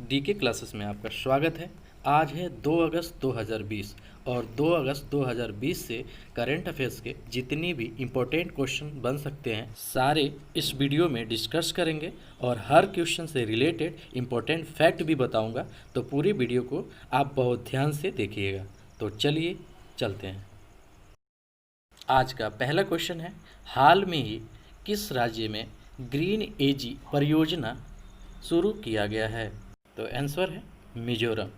DK classes में आपका स्वागत है। आज है 2 अगस्त 2020 और 2 अगस्त 2020 से करंट अफेयर्स के जितनी भी इम्पोर्टेंट क्वेश्चन बन सकते हैं सारे इस वीडियो में डिस्कस करेंगे और हर क्वेश्चन से रिलेटेड इम्पोर्टेंट फैक्ट भी बताऊंगा। तो पूरी वीडियो को आप बहुत ध्यान से देखिएगा। तो चलिए चलते हैं। आज का पहला क्वेश्चन है, हाल में ही किस राज्य में ग्रीन एजी परियोजना शुरू किया गया है? तो आंसर है मिजोरम।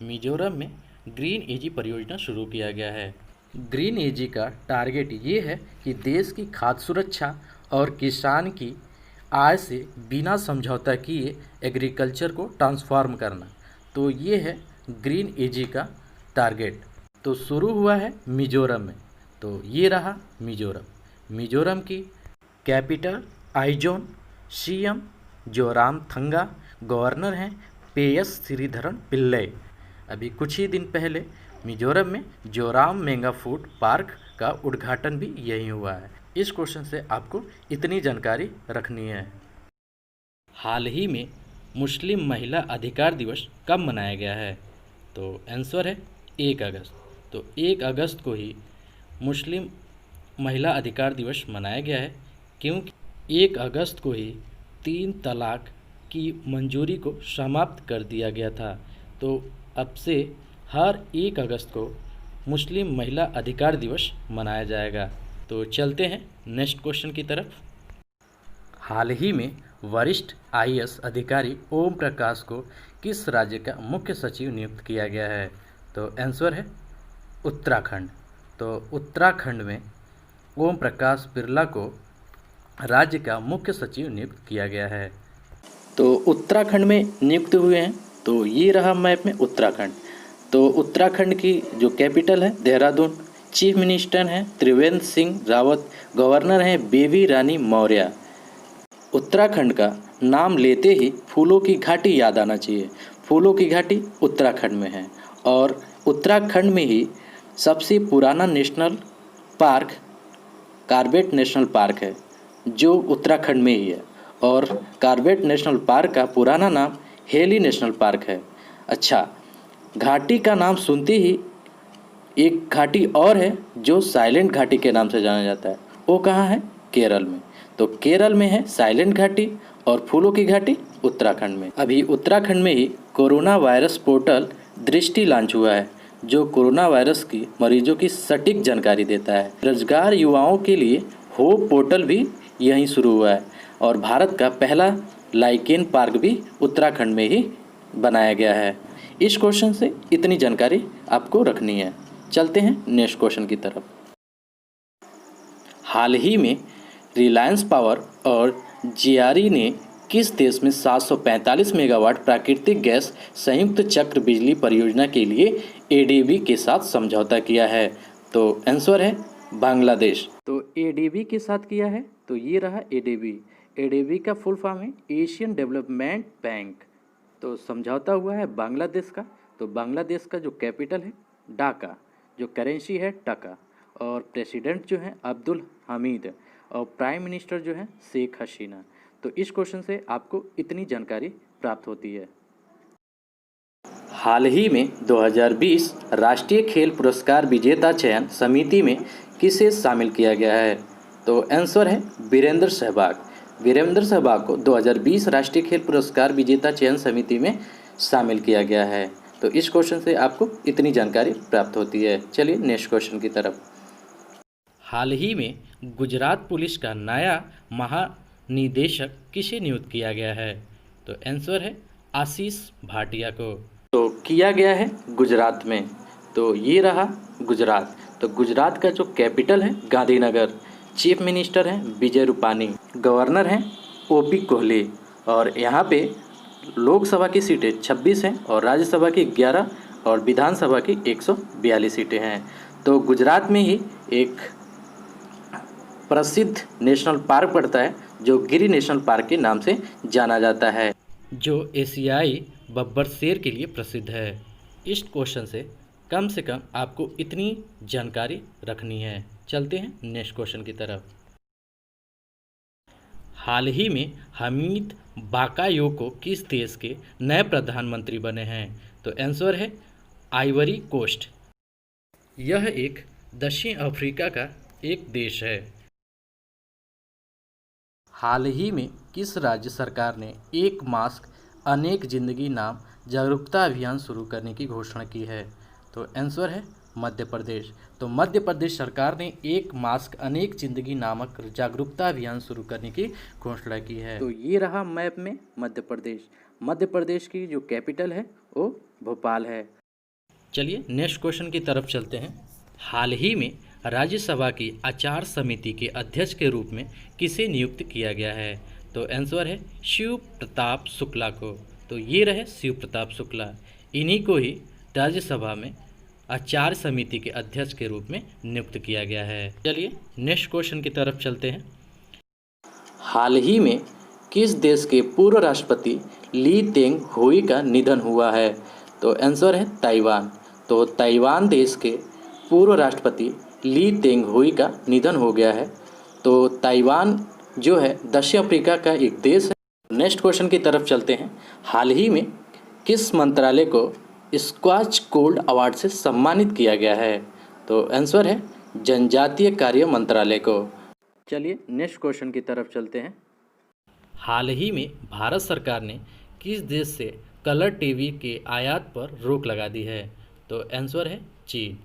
मिजोरम में ग्रीन एजी परियोजना शुरू किया गया है। ग्रीन एजी का टारगेट ये है कि देश की खाद्य सुरक्षा और किसान की आय से बिना समझौता किए एग्रीकल्चर को ट्रांसफॉर्म करना। तो ये है ग्रीन एजी का टारगेट। तो शुरू हुआ है मिजोरम में। तो ये रहा मिजोरम। मिजोरम की कैपिटल आइजोन, सीएम जोरामथंगा, गवर्नर हैं PS श्रीधरन पिल्लई। अभी कुछ ही दिन पहले मिजोरम में जोराम मेगा फूड पार्क का उद्घाटन भी यहीं हुआ है। इस क्वेश्चन से आपको इतनी जानकारी रखनी है। हाल ही में मुस्लिम महिला अधिकार दिवस कब मनाया गया है? तो आंसर है 1 अगस्त। तो 1 अगस्त को ही मुस्लिम महिला अधिकार दिवस मनाया गया है, क्योंकि 1 अगस्त को ही 3 तलाक की मंजूरी को समाप्त कर दिया गया था। तो अब से हर 1 अगस्त को मुस्लिम महिला अधिकार दिवस मनाया जाएगा। तो चलते हैं नेक्स्ट क्वेश्चन की तरफ। हाल ही में वरिष्ठ IAS अधिकारी ओम प्रकाश को किस राज्य का मुख्य सचिव नियुक्त किया गया है? तो आंसर है उत्तराखंड। तो उत्तराखंड में ओम प्रकाश बिरला को राज्य का मुख्य सचिव नियुक्त किया गया है। तो उत्तराखंड में नियुक्त हुए हैं। तो ये रहा मैप में उत्तराखंड। तो उत्तराखंड की जो कैपिटल है देहरादून, चीफ मिनिस्टर हैं त्रिवेंद्र सिंह रावत, गवर्नर हैं बेबी रानी मौर्य। उत्तराखंड का नाम लेते ही फूलों की घाटी याद आना चाहिए। फूलों की घाटी उत्तराखंड में है और उत्तराखंड में ही सबसे पुराना national park Corbett national park है, जो उत्तराखंड में ही है। और कॉर्बेट नेशनल पार्क का पुराना नाम हेली नेशनल पार्क है। अच्छा, घाटी का नाम सुनते ही एक घाटी और है जो साइलेंट घाटी के नाम से जाना जाता है। वो कहाँ है? केरल में। तो केरल में है साइलेंट घाटी और फूलों की घाटी उत्तराखंड में। अभी उत्तराखंड में ही कोरोना वायरस पोर्टल दृष्टि लॉन्च हुआ है, जो कोरोना वायरस की मरीजों की सटीक जानकारी देता है। रोजगार युवाओं के लिए होप पोर्टल भी यहीं शुरू हुआ है और भारत का पहला लाइकेन पार्क भी उत्तराखंड में ही बनाया गया है। इस क्वेश्चन से इतनी जानकारी आपको रखनी है। चलते हैं नेक्स्ट क्वेश्चन की तरफ। हाल ही में रिलायंस पावर और GRE ने किस देश में 745 मेगावाट प्राकृतिक गैस संयुक्त चक्र बिजली परियोजना के लिए ADB के साथ समझौता किया है? तो आंसर है बांग्लादेश। तो ADB के साथ किया है। तो ये रहा ADB। ADB का फुल फॉर्म है एशियन डेवलपमेंट बैंक। तो समझौता हुआ है बांग्लादेश का। तो बांग्लादेश का जो कैपिटल है ढाका, जो करेंसी है टका, और प्रेसिडेंट जो है अब्दुल हमीद, और प्राइम मिनिस्टर जो है शेख हसीना। तो इस क्वेश्चन से आपको इतनी जानकारी प्राप्त होती है। हाल ही में 2020 राष्ट्रीय खेल पुरस्कार विजेता चयन समिति में किसे शामिल किया गया है? तो आंसर है वीरेंद्र सहवाग। वीरेंद्र सहवाग को 2020 राष्ट्रीय खेल पुरस्कार विजेता चयन समिति में शामिल किया गया है। तो इस क्वेश्चन से आपको इतनी जानकारी प्राप्त होती है। चलिए नेक्स्ट क्वेश्चन की तरफ। हाल ही में गुजरात पुलिस का नया महानिदेशक किसे नियुक्त किया गया है? तो आंसर है आशीष भाटिया को। तो किया गया है गुजरात में। तो ये रहा गुजरात। तो गुजरात का जो कैपिटल है गांधीनगर, चीफ मिनिस्टर हैं विजय रूपानी, गवर्नर हैं OP कोहली, और यहाँ पे लोकसभा की सीटें 26 हैं और राज्यसभा की 11 और विधानसभा की 142 सीटें हैं। तो गुजरात में ही एक प्रसिद्ध नेशनल पार्क पड़ता है जो गिरी नेशनल पार्क के नाम से जाना जाता है, जो एशियाई बब्बर शेर के लिए प्रसिद्ध है। इस क्वेश्चन से कम आपको इतनी जानकारी रखनी है। चलते हैं नेक्स्ट क्वेश्चन की तरफ। हाल ही में हमीद बाकायोको किस देश के नए प्रधानमंत्री बने हैं? तो आंसर है आइवरी कोस्ट। यह एक दक्षिण अफ्रीका का एक देश है। हाल ही में किस राज्य सरकार ने एक मास्क अनेक जिंदगी नाम जागरूकता अभियान शुरू करने की घोषणा की है? तो आंसर है मध्य प्रदेश। तो मध्य प्रदेश सरकार ने एक मास्क अनेक जिंदगी नामक जागरूकता अभियान शुरू करने की घोषणा की है। तो ये रहा मैप में मध्य प्रदेश। मध्य प्रदेश की जो कैपिटल है वो भोपाल है। चलिए नेक्स्ट क्वेश्चन की तरफ चलते हैं। हाल ही में राज्यसभा की आचार समिति के अध्यक्ष के रूप में किसे नियुक्त किया गया है? तो आंसर है शिव प्रताप शुक्ला को। तो ये रहे शिव प्रताप शुक्ला, इन्हीं को ही राज्यसभा में आचार समिति के अध्यक्ष के रूप में नियुक्त किया गया है। चलिए नेक्स्ट क्वेश्चन की तरफ चलते हैं। हाल ही में किस देश के पूर्व राष्ट्रपति ली तेंग हुई का निधन हुआ है? तो आंसर है ताइवान। तो ताइवान देश के पूर्व राष्ट्रपति ली तेंग हुई का निधन हो गया है। तो ताइवान जो है दक्षिण अफ्रीका का एक देश है। नेक्स्ट क्वेश्चन की तरफ चलते हैं। हाल ही में किस मंत्रालय को स्क्वाच गोल्ड अवार्ड से सम्मानित किया गया है? तो आंसर है जनजातीय कार्य मंत्रालय को। चलिए नेक्स्ट क्वेश्चन की तरफ चलते हैं। हाल ही में भारत सरकार ने किस देश से कलर टीवी के आयात पर रोक लगा दी है? तो आंसर है चीन।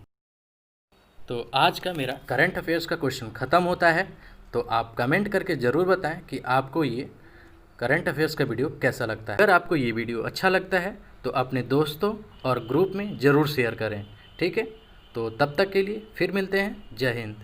तो आज का मेरा करंट अफेयर्स का क्वेश्चन ख़त्म होता है। तो आप कमेंट करके ज़रूर बताएं कि आपको ये करंट अफेयर्स का वीडियो कैसा लगता है। अगर आपको ये वीडियो अच्छा लगता है तो अपने दोस्तों और ग्रुप में ज़रूर शेयर करें, ठीक है? तो तब तक के लिए फिर मिलते हैं। जय हिंद।